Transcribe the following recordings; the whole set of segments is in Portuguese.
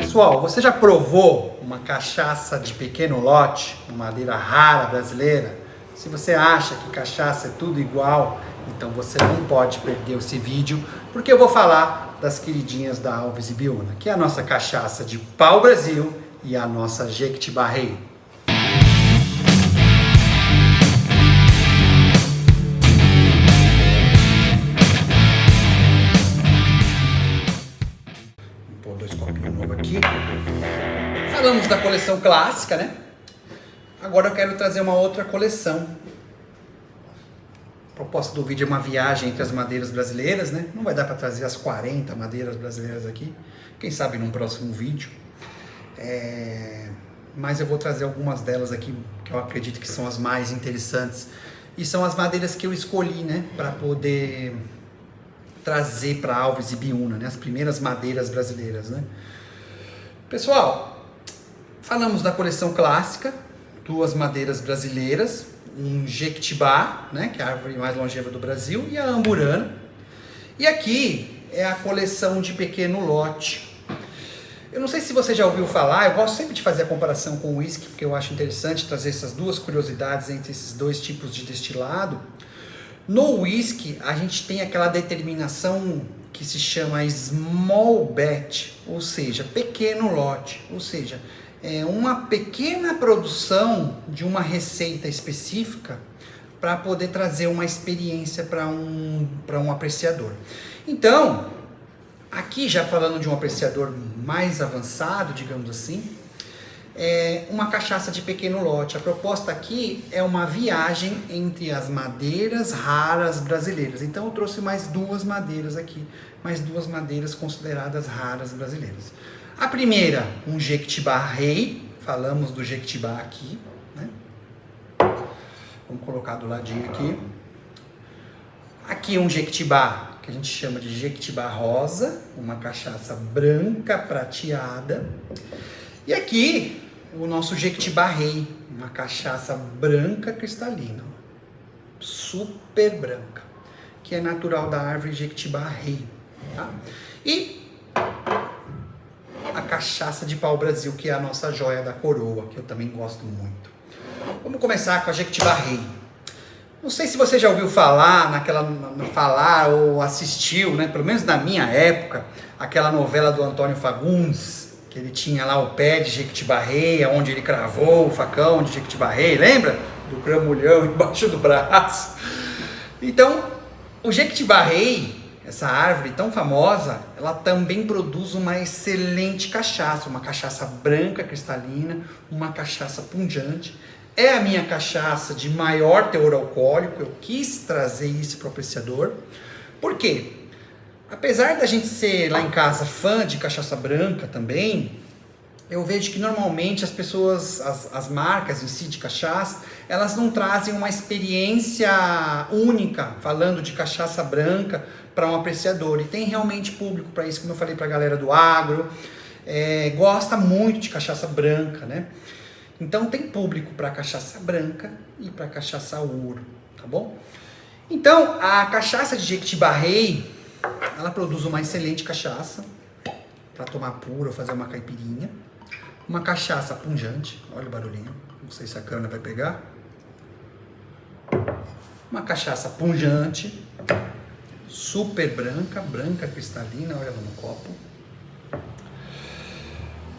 Pessoal, você já provou uma cachaça de pequeno lote, uma madeira rara brasileira? Se você acha que cachaça é tudo igual, então você não pode perder esse vídeo, porque eu vou falar das queridinhas da Alves e Biúna, que é a nossa cachaça de pau-brasil e a nossa Jequitibá Rei. Vou pôr 2 copinhos novos aqui. Falamos da coleção clássica, né? Agora eu quero trazer uma outra coleção. A proposta do vídeo é uma viagem entre as madeiras brasileiras, né? Não vai dar para trazer as 40 madeiras brasileiras aqui. Quem sabe num próximo vídeo. Mas eu vou trazer algumas delas aqui que eu acredito que são as mais interessantes. E são as madeiras que eu escolhi, né? Para poder trazer para Alves e Biúna, né? As primeiras madeiras brasileiras, né? Pessoal, falamos da coleção clássica, 2 madeiras brasileiras, um Jequitibá, né, que é a árvore mais longeva do Brasil, e a Amburana. E aqui é a coleção de pequeno lote. Eu não sei se você já ouviu falar, eu gosto sempre de fazer a comparação com o uísque, porque eu acho interessante trazer essas duas curiosidades entre esses dois tipos de destilado. No uísque, a gente tem aquela determinação que se chama small batch, ou seja, pequeno lote, ou seja, é uma pequena produção de uma receita específica para poder trazer uma experiência para um apreciador. Então, aqui já falando de um apreciador mais avançado, digamos assim, é uma cachaça de pequeno lote. A proposta aqui é uma viagem entre as madeiras raras brasileiras. Então eu trouxe mais 2 madeiras aqui, mais 2 madeiras consideradas raras brasileiras. A primeira, um Jequitibá Rei, falamos do Jequitibá aqui, né? Vamos colocar do ladinho aqui. Aqui um Jequitibá, que a gente chama de Jequitibá Rosa, uma cachaça branca prateada. E aqui o nosso Jequitibá Rei, uma cachaça branca cristalina, super branca, que é natural da árvore Jequitibá Rei, tá? E a cachaça de pau-brasil, que é a nossa joia da coroa, que eu também gosto muito. Vamos começar com a Jequitibá Rei. Não sei se você já ouviu falar falar ou assistiu, né? Pelo menos na minha época, aquela novela do Antônio Fagundes, que ele tinha lá o pé de Jequitibá Rei, onde ele cravou o facão de Jequitibá Rei, lembra? Do cramulhão embaixo do braço. Então, o Jequitibá Rei, essa árvore tão famosa, ela também produz uma excelente cachaça, uma cachaça branca cristalina, uma cachaça pungente. É a minha cachaça de maior teor alcoólico, eu quis trazer isso para o apreciador. Por quê? Apesar da gente ser lá em casa fã de cachaça branca também, eu vejo que normalmente as pessoas, as marcas em si de cachaça, elas não trazem uma experiência única falando de cachaça branca para um apreciador. E tem realmente público para isso, como eu falei para a galera do agro, gosta muito de cachaça branca, né? Então tem público para cachaça branca e para cachaça ouro, tá bom? Então a cachaça de Jequitibá Rei, ela produz uma excelente cachaça para tomar pura ou fazer uma caipirinha. Uma cachaça pungente, olha o barulhinho, não sei se a câmera vai pegar. Uma cachaça pungente, super branca, branca cristalina, olha lá no copo.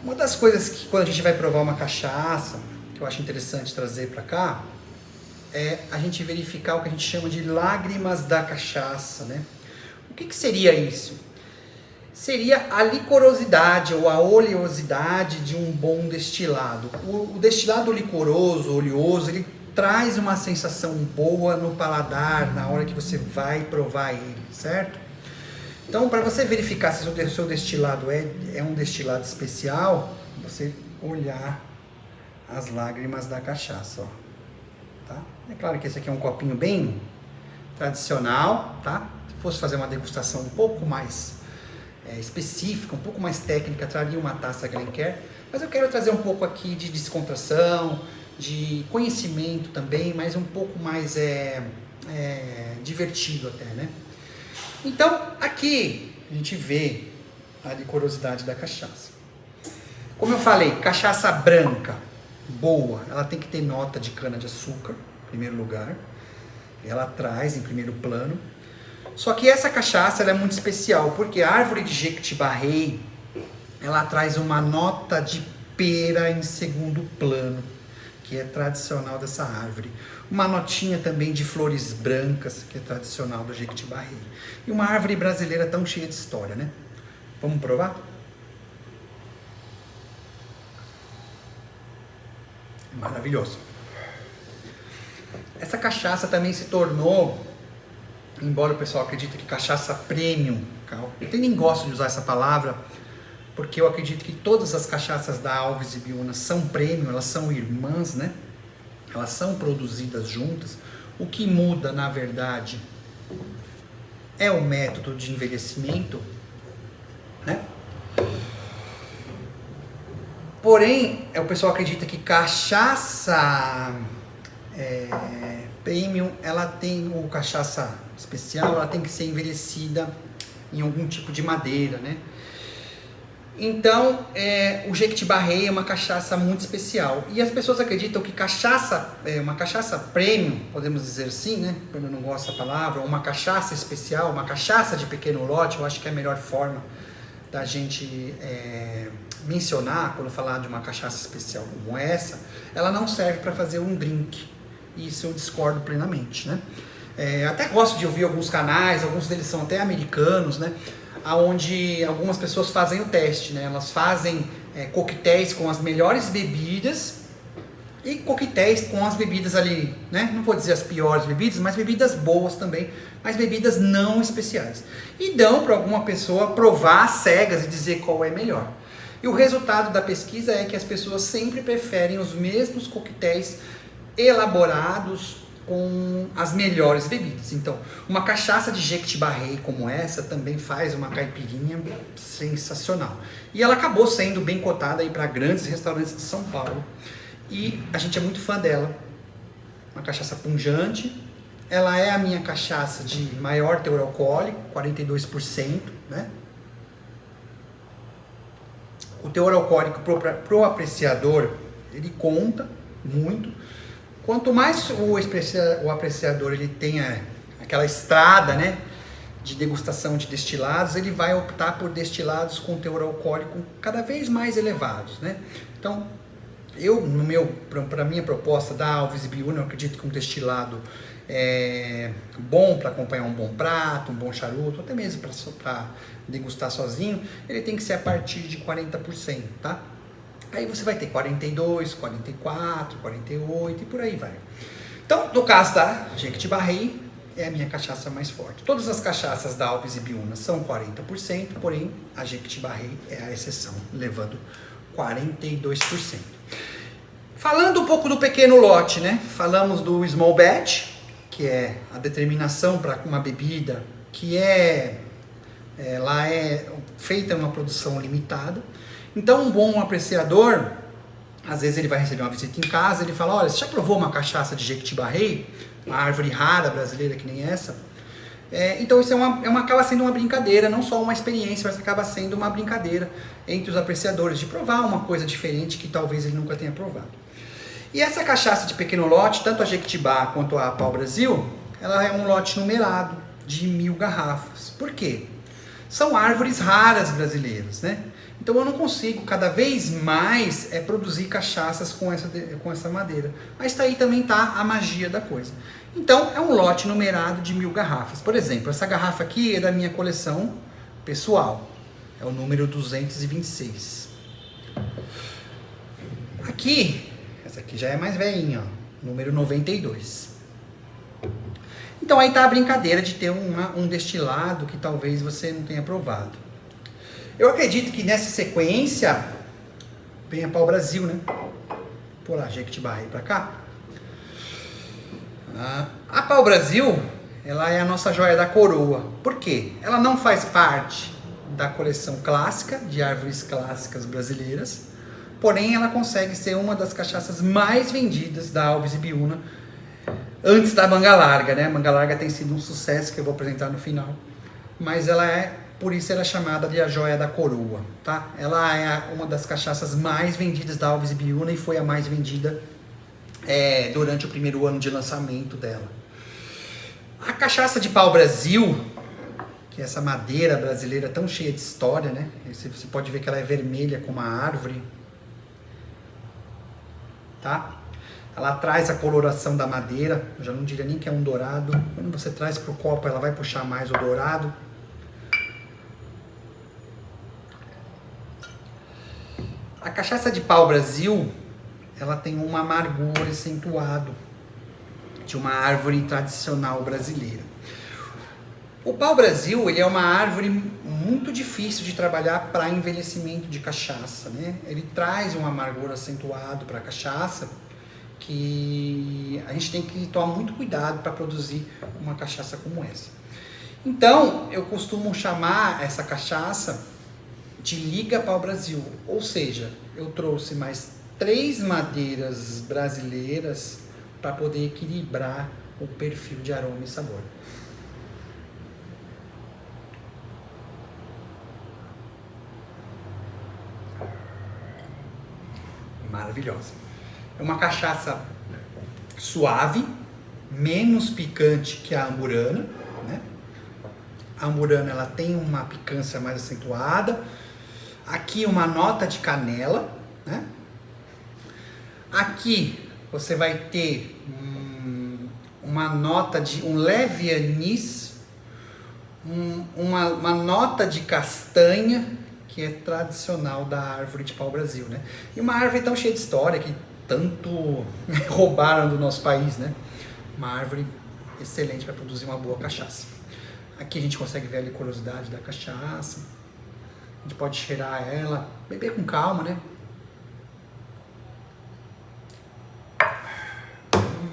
Uma das coisas que quando a gente vai provar uma cachaça, que eu acho interessante trazer para cá, é a gente verificar o que a gente chama de lágrimas da cachaça, né? O que seria isso? Seria a licorosidade ou a oleosidade de um bom destilado. O destilado licoroso, oleoso, ele traz uma sensação boa no paladar na hora que você vai provar ele, certo? Então, para você verificar se o seu destilado é um destilado especial, você olhar as lágrimas da cachaça, ó, tá? É claro que esse aqui é um copinho bem tradicional, tá? Se fosse fazer uma degustação um pouco mais específica, um pouco mais técnica, traria uma taça Glencairn, mas eu quero trazer um pouco aqui de descontração, de conhecimento também, mas um pouco mais divertido até, né? Então, aqui a gente vê a licorosidade da cachaça. Como eu falei, cachaça branca, boa, ela tem que ter nota de cana-de-açúcar, em primeiro lugar. Ela traz em primeiro plano. Só que essa cachaça ela é muito especial, porque a árvore de Jequitibá-Rei, ela traz uma nota de pera em segundo plano, que é tradicional dessa árvore. Uma notinha também de flores brancas, que é tradicional do Jequitibá-Rei. E uma árvore brasileira tão cheia de história, né? Vamos provar? Maravilhoso. Essa cachaça também se tornou, embora o pessoal acredite que cachaça premium, eu nem gosto de usar essa palavra, porque eu acredito que todas as cachaças da Alves e Biúna são premium, elas são irmãs, né? Elas são produzidas juntas. O que muda, na verdade, é o método de envelhecimento, né? Porém, o pessoal acredita que cachaça premium, ela tem, ou cachaça especial, ela tem que ser envelhecida em algum tipo de madeira, né? Então, o Jequitibá-Rei é uma cachaça muito especial. E as pessoas acreditam que uma cachaça premium, podemos dizer assim, né? Eu não gosto dessa palavra, uma cachaça especial, uma cachaça de pequeno lote, eu acho que é a melhor forma da gente mencionar, quando falar de uma cachaça especial como essa, ela não serve para fazer um drink. Isso eu discordo plenamente, né? Até gosto de ouvir alguns canais, alguns deles são até americanos, né? Onde algumas pessoas fazem o teste, né? Elas fazem coquetéis com as melhores bebidas e coquetéis com as bebidas ali, né? Não vou dizer as piores bebidas, mas bebidas boas também, mas bebidas não especiais. E dão para alguma pessoa provar às cegas e dizer qual é melhor. E o resultado da pesquisa é que as pessoas sempre preferem os mesmos coquetéis elaborados com as melhores bebidas. Então, uma cachaça de Jequitibá-Rei como essa também faz uma caipirinha sensacional. E ela acabou sendo bem cotada aí para grandes restaurantes de São Paulo. E a gente é muito fã dela. Uma cachaça pungente. Ela é a minha cachaça de maior teor alcoólico, 42%, né? O teor alcoólico pro apreciador, ele conta muito. Quanto mais o apreciador ele tenha aquela estrada, né, de degustação de destilados, ele vai optar por destilados com teor alcoólico cada vez mais elevados, né? Então, para minha proposta da Alves e Biúna, eu acredito que um destilado bom para acompanhar um bom prato, um bom charuto, até mesmo para degustar sozinho, ele tem que ser a partir de 40%, tá? Aí você vai ter 42, 44, 48 e por aí vai. Então, no caso da Jequitibá-Rei, é a minha cachaça mais forte. Todas as cachaças da Alves e Biúna são 40%, porém a Jequitibá-Rei é a exceção, levando 42%. Falando um pouco do pequeno lote, né? Falamos do small batch, que é a determinação para uma bebida que ela é feita em uma produção limitada. Então, um bom apreciador, às vezes ele vai receber uma visita em casa, ele fala, olha, você já provou uma cachaça de Jequitibá-Rei? Uma árvore rara brasileira que nem essa? Então, isso acaba sendo uma brincadeira, não só uma experiência, mas acaba sendo uma brincadeira entre os apreciadores, de provar uma coisa diferente que talvez ele nunca tenha provado. E essa cachaça de pequeno lote, tanto a Jequitibá quanto a Pau Brasil, ela é um lote numerado de 1000 garrafas. Por quê? São árvores raras brasileiras, né? Então eu não consigo cada vez mais produzir cachaças com essa madeira. Mas aí também está a magia da coisa. Então é um lote numerado de 1000 garrafas. Por exemplo, essa garrafa aqui é da minha coleção pessoal. É o número 226. Aqui, essa aqui já é mais velhinha, ó, número 92. Então aí está a brincadeira de ter um destilado que talvez você não tenha provado. Eu acredito que nessa sequência vem a Pau Brasil, né? Por lá, Jequitibá-Rei pra cá. A Pau Brasil, ela é a nossa joia da coroa. Por quê? Ela não faz parte da coleção clássica, de árvores clássicas brasileiras, porém ela consegue ser uma das cachaças mais vendidas da Alves e Biúna antes da Manga Larga, né? A Manga Larga tem sido um sucesso que eu vou apresentar no final. Mas ela é por isso ela é chamada de a joia da coroa, tá? Ela é uma das cachaças mais vendidas da Alves e Biúna e foi a mais vendida durante o primeiro ano de lançamento dela. A cachaça de pau-brasil, que é essa madeira brasileira tão cheia de história, né? Você pode ver que ela é vermelha como a árvore, tá? Ela traz a coloração da madeira, eu já não diria nem que é um dourado. Quando você traz para o copo, ela vai puxar mais o dourado. A cachaça de pau-brasil, ela tem um amargor acentuado de uma árvore tradicional brasileira. O pau-brasil, ele é uma árvore muito difícil de trabalhar para envelhecimento de cachaça, né? Ele traz um amargor acentuado para a cachaça, que a gente tem que tomar muito cuidado para produzir uma cachaça como essa. Então, eu costumo chamar essa cachaça de Liga Pau-Brasil, ou seja, eu trouxe mais 3 madeiras brasileiras para poder equilibrar o perfil de aroma e sabor. Maravilhosa. É uma cachaça suave, menos picante que a amburana, né? A amburana, ela tem uma picância mais acentuada. Aqui uma nota de canela, né? Aqui você vai ter uma nota de um leve anis, uma nota de castanha, que é tradicional da árvore de pau-brasil, né? E uma árvore tão cheia de história que tanto roubaram do nosso país, né? Uma árvore excelente para produzir uma boa cachaça. Aqui a gente consegue ver a licorosidade da cachaça. A gente pode cheirar ela, beber com calma, né?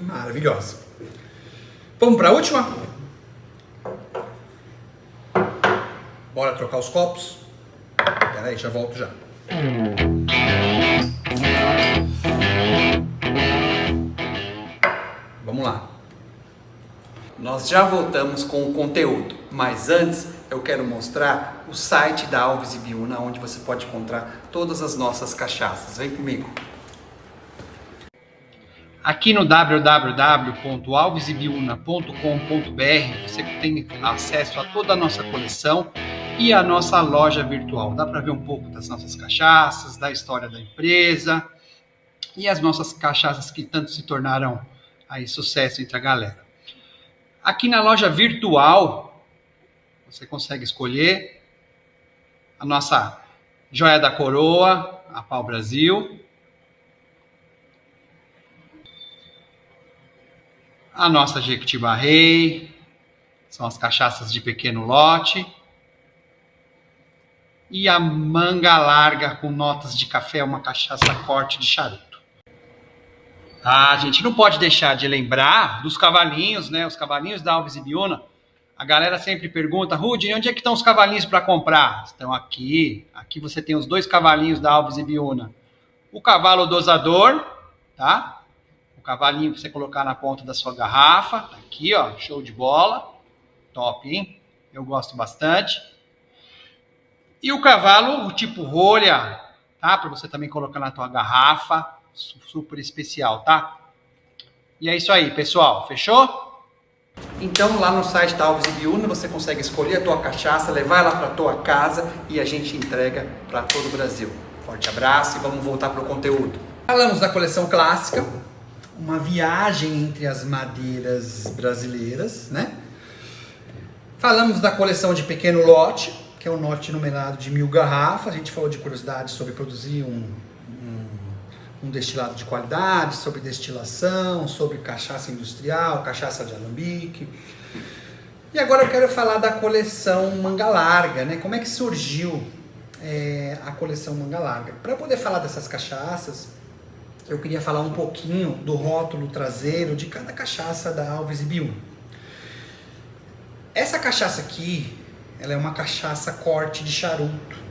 Maravilhosa. Vamos para a última? Bora trocar os copos? Pera aí, já volto já. Vamos lá. Nós já voltamos com o conteúdo, mas antes eu quero mostrar o site da Alves e Biúna, onde você pode encontrar todas as nossas cachaças. Vem comigo. Aqui no www.alvesebiuna.com.br você tem acesso a toda a nossa coleção e a nossa loja virtual. Dá para ver um pouco das nossas cachaças, da história da empresa e as nossas cachaças que tanto se tornaram aí sucesso entre a galera. Aqui na loja virtual você consegue escolher a nossa joia da coroa, a pau-brasil, a nossa Jequitibá Rei, são as cachaças de pequeno lote, e a manga larga com notas de café, uma cachaça corte de charuto. A gente não pode deixar de lembrar dos cavalinhos, né? Os cavalinhos da Alves e Biúna. A galera sempre pergunta, Rudy, onde é que estão os cavalinhos para comprar? Estão aqui. Aqui você tem os 2 cavalinhos da Alves e Biúna. O cavalo dosador, tá? O cavalinho que você colocar na ponta da sua garrafa. Tá aqui, ó, show de bola. Top, hein? Eu gosto bastante. E o cavalo, o tipo rolha, tá? Para você também colocar na tua garrafa. Super especial, tá? E é isso aí, pessoal. Fechou? Então, lá no site da Alves e Biúna, você consegue escolher a tua cachaça, levar ela para tua casa e a gente entrega para todo o Brasil. Forte abraço e vamos voltar para o conteúdo. Falamos da coleção clássica, uma viagem entre as madeiras brasileiras, né? Falamos da coleção de pequeno lote, que é um lote numerado de 1000 garrafas. A gente falou de curiosidades sobre produzir um destilado de qualidade, sobre destilação, sobre cachaça industrial, cachaça de alambique. E agora eu quero falar da coleção Manga Larga, né? Como é que surgiu a coleção Manga Larga? Para poder falar dessas cachaças, eu queria falar um pouquinho do rótulo traseiro de cada cachaça da Alves e Biúna. Essa cachaça aqui, ela é uma cachaça corte de charuto.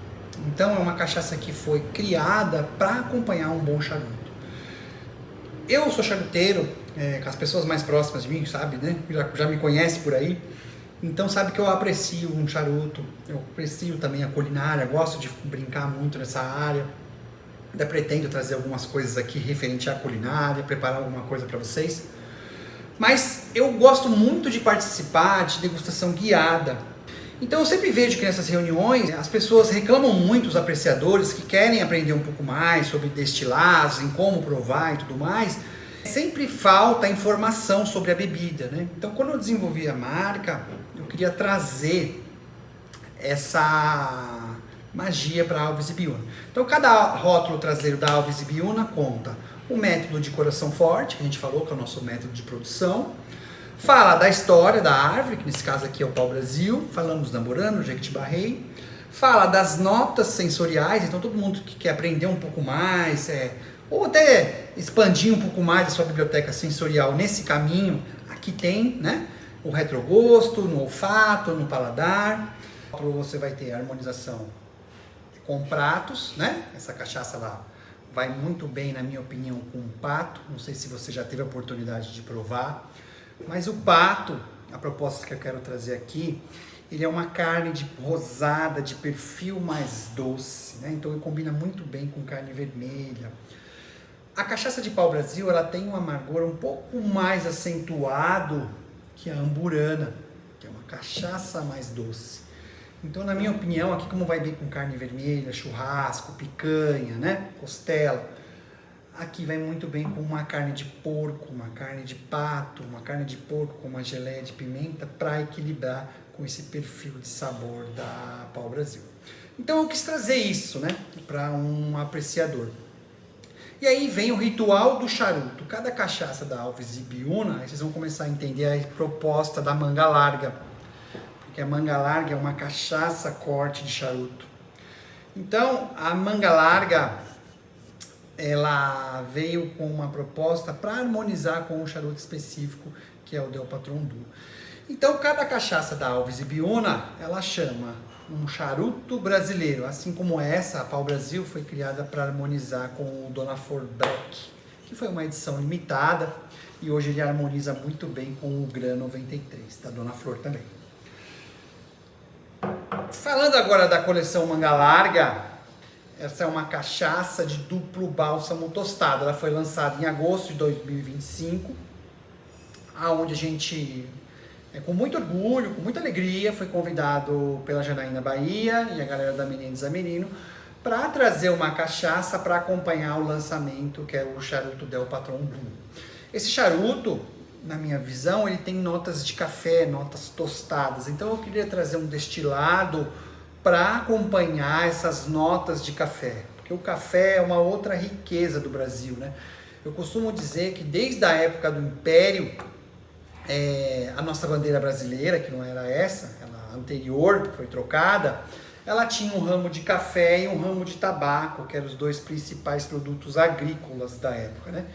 Então é uma cachaça que foi criada para acompanhar um bom charuto. Eu sou charuteiro, as pessoas mais próximas de mim, sabe, né? Já me conhecem por aí. Então sabe que eu aprecio um charuto, eu aprecio também a culinária, gosto de brincar muito nessa área. Ainda pretendo trazer algumas coisas aqui referente à culinária, preparar alguma coisa para vocês. Mas eu gosto muito de participar de degustação guiada. Então eu sempre vejo que nessas reuniões as pessoas reclamam muito, os apreciadores que querem aprender um pouco mais sobre destilados, em como provar e tudo mais. Sempre falta informação sobre a bebida, né? Então quando eu desenvolvi a marca, eu queria trazer essa magia para Alves e Biúna. Então cada rótulo traseiro da Alves e Biúna conta o método de coração forte, que a gente falou que é o nosso método de produção. Fala da história da árvore, que nesse caso aqui é o pau-brasil. Falamos da Murano, Jequitibá-Rei. Fala das notas sensoriais, então todo mundo que quer aprender um pouco mais, ou até expandir um pouco mais a sua biblioteca sensorial nesse caminho, aqui tem, né? O retrogosto, no olfato, no paladar. Você vai ter a harmonização com pratos, né? Essa cachaça lá vai muito bem, na minha opinião, com o pato. Não sei se você já teve a oportunidade de provar, mas o pato, a proposta que eu quero trazer aqui, ele é uma carne rosada, de perfil mais doce, né? Então ele combina muito bem com carne vermelha. A cachaça de pau-brasil, ela tem um amargor um pouco mais acentuado que a amburana, que é uma cachaça mais doce. Então, na minha opinião, aqui como vai bem com carne vermelha, churrasco, picanha, né, costela, aqui vai muito bem com uma carne de porco, uma carne de pato, uma carne de porco com uma geleia de pimenta para equilibrar com esse perfil de sabor da pau-brasil. Então, eu quis trazer isso, né, para um apreciador. E aí vem o ritual do charuto. Cada cachaça da Alves e Biúna, aí vocês vão começar a entender a proposta da manga larga. Que a manga larga é uma cachaça corte de charuto. Então, a manga larga, ela veio com uma proposta para harmonizar com um charuto específico, que é o Del Patron Du. Então, cada cachaça da Alves e Biúna, ela chama um charuto brasileiro, assim como essa, a Pau Brasil, foi criada para harmonizar com o Dona Flor Black, que foi uma edição limitada, e hoje ele harmoniza muito bem com o Gran 93, da Dona Flor também. Falando agora da coleção Manga Larga, essa é uma cachaça de duplo bálsamo tostado. Ela foi lançada em agosto de 2025, aonde a gente, com muito orgulho, com muita alegria, foi convidado pela Janaína Bahia e a galera da Menezes Amerino para trazer uma cachaça para acompanhar o lançamento, que é o charuto Del Patron Du. Esse charuto, na minha visão, ele tem notas de café, notas tostadas. Então eu queria trazer um destilado para acompanhar essas notas de café. Porque o café é uma outra riqueza do Brasil, né? Eu costumo dizer que desde a época do Império, a nossa bandeira brasileira, que não era essa, ela anterior, que foi trocada, ela tinha um ramo de café e um ramo de tabaco, que eram os dois principais produtos agrícolas da época, né?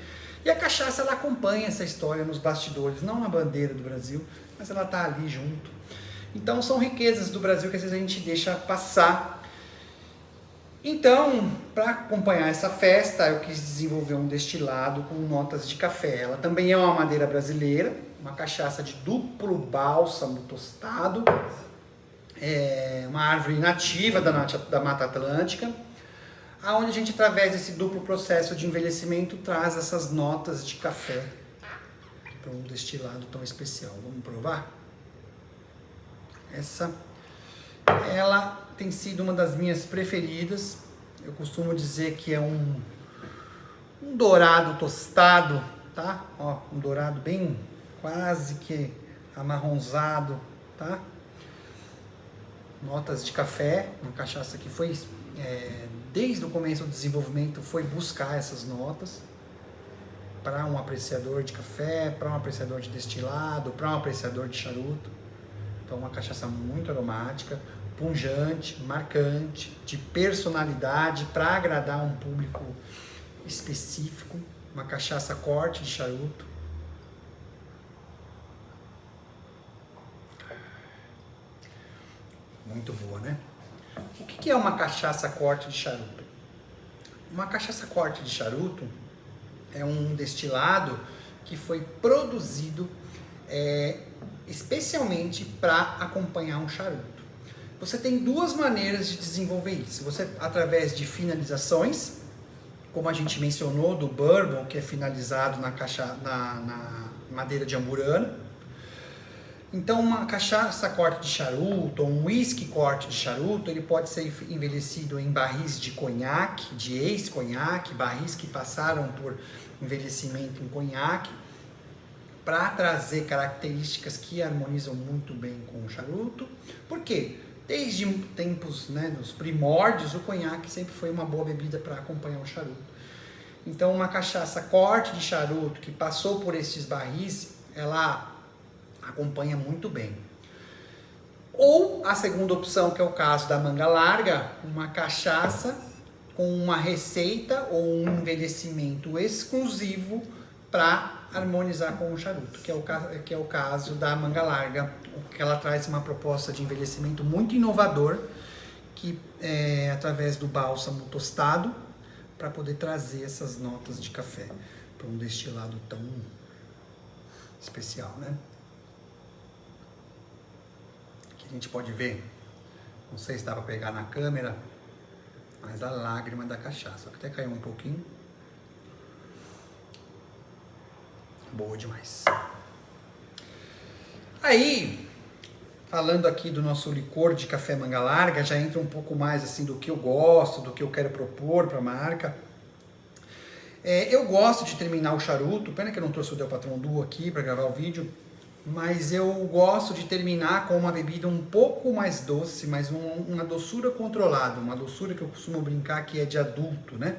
E a cachaça, ela acompanha essa história nos bastidores, não na bandeira do Brasil, mas ela está ali junto. Então são riquezas do Brasil que às vezes a gente deixa passar. Então, para acompanhar essa festa, eu quis desenvolver um destilado com notas de café. Ela também é uma madeira brasileira, uma cachaça de duplo bálsamo tostado, uma árvore nativa da Mata Atlântica, aonde a gente, através desse duplo processo de envelhecimento, traz essas notas de café para um destilado tão especial. Vamos provar? Ela tem sido uma das minhas preferidas. Eu costumo dizer que é um dourado tostado, tá? Ó, um dourado bem quase que amarronzado, tá? Notas de café, uma cachaça que foi desde o começo do desenvolvimento foi buscar essas notas para um apreciador de café, para um apreciador de destilado, para um apreciador de charuto. Então uma cachaça muito aromática, pungente, marcante, de personalidade para agradar um público específico, uma cachaça corte de charuto. Muito boa, né? O que é uma cachaça corte de charuto? Uma cachaça corte de charuto é um destilado que foi produzido especialmente para acompanhar um charuto. Você tem duas maneiras de desenvolver isso. Você, através de finalizações, como a gente mencionou, do bourbon, que é finalizado na madeira de amburana. Então, uma cachaça corte de charuto, ou um whisky corte de charuto, ele pode ser envelhecido em barris de conhaque, de ex-conhaque, barris que passaram por envelhecimento em conhaque, para trazer características que harmonizam muito bem com o charuto. Por quê? Desde tempos, né, dos primórdios, o conhaque sempre foi uma boa bebida para acompanhar o charuto. Então, uma cachaça corte de charuto que passou por esses barris, ela acompanha muito bem. Ou a segunda opção, que é o caso da manga larga, uma cachaça com uma receita ou um envelhecimento exclusivo para harmonizar com o charuto, que é o caso da manga larga, que ela traz uma proposta de envelhecimento muito inovador, que é através do bálsamo tostado, para poder trazer essas notas de café para um destilado tão especial, né? Aqui a gente pode ver, não sei se dá para pegar na câmera, mas a lágrima da cachaça, até caiu um pouquinho. Boa demais. Aí, falando aqui do nosso licor de café manga larga, já entra um pouco mais assim do que eu gosto, do que eu quero propor para a marca. Eu gosto de terminar o charuto, pena que eu não trouxe o Del Patrón Duo aqui para gravar o vídeo, mas eu gosto de terminar com uma bebida um pouco mais doce, mas uma doçura controlada, uma doçura que eu costumo brincar que é de adulto, né?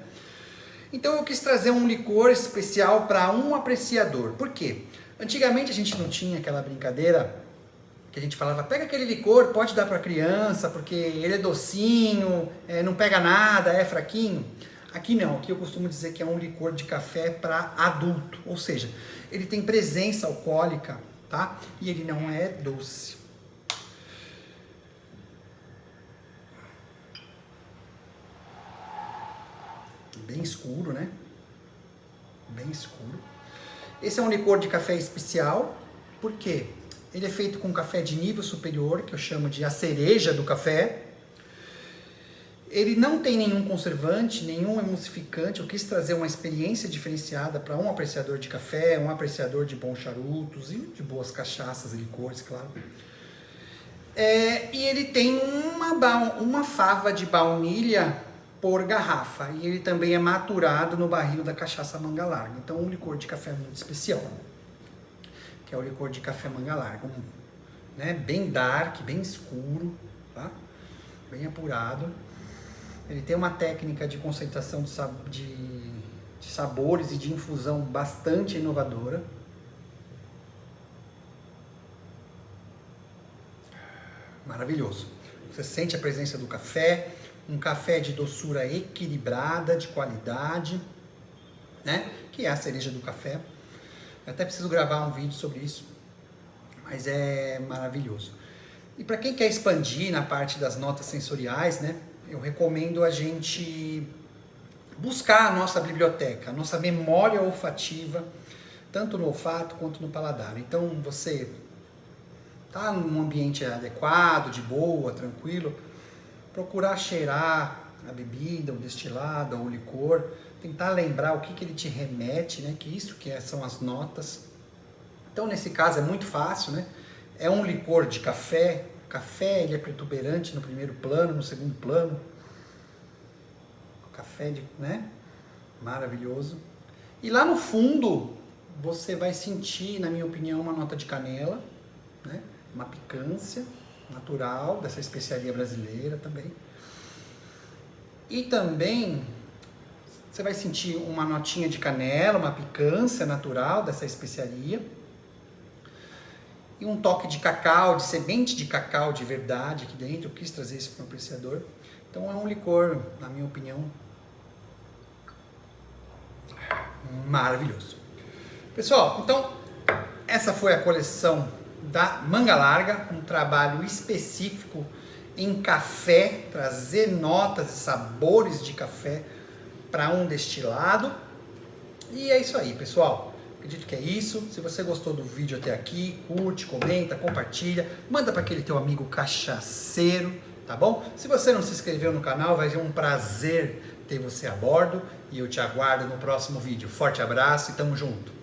Então eu quis trazer um licor especial para um apreciador. Por quê? Antigamente a gente não tinha aquela brincadeira que a gente falava, pega aquele licor, pode dar para criança, porque ele é docinho, não pega nada, é fraquinho. Aqui não, aqui eu costumo dizer que é um licor de café para adulto, ou seja, ele tem presença alcoólica, tá? E ele não é doce. Bem escuro, né? Bem escuro. Esse é um licor de café especial, por quê? Ele é feito com café de nível superior, que eu chamo de a cereja do café. Ele não tem nenhum conservante, nenhum emulsificante. Eu quis trazer uma experiência diferenciada para um apreciador de café, um apreciador de bons charutos e de boas cachaças e licores, claro. E ele tem uma fava de baunilha por garrafa. E ele também é maturado no barril da cachaça manga larga. Então, um licor de café muito especial, que é o licor de café manga larga. Né, bem dark, bem escuro, tá? Bem apurado. Ele tem uma técnica de concentração de sabores e de infusão bastante inovadora. Maravilhoso. Você sente a presença do café, um café de doçura equilibrada, de qualidade, né? Que é a cereja do café. Eu até preciso gravar um vídeo sobre isso, mas é maravilhoso. E para quem quer expandir na parte das notas sensoriais, né? Eu recomendo a gente buscar a nossa biblioteca, a nossa memória olfativa, tanto no olfato quanto no paladar. Então, você está num ambiente adequado, de boa, tranquilo, procurar cheirar a bebida, o destilado, o licor, tentar lembrar o que ele te remete, né? Que isso são as notas. Então, nesse caso, é muito fácil, né? É um licor de café. O café, ele é protuberante no primeiro plano, no segundo plano. Café, né? Maravilhoso. E lá no fundo, você vai sentir, na minha opinião, uma nota de canela, né? Uma picância natural dessa especiaria brasileira também. E também você vai sentir uma notinha de canela, uma picância natural dessa especiaria. E um toque de cacau, de semente de cacau de verdade aqui dentro. Eu quis trazer isso para o apreciador. Então é um licor, na minha opinião, maravilhoso. Pessoal, então essa foi a coleção da Manga Larga, um trabalho específico em café, trazer notas e sabores de café para um destilado. E é isso aí, pessoal. Acredito que é isso. Se você gostou do vídeo até aqui, curte, comenta, compartilha, manda para aquele teu amigo cachaceiro, tá bom? Se você não se inscreveu no canal, vai ser um prazer ter você a bordo e eu te aguardo no próximo vídeo. Forte abraço e tamo junto!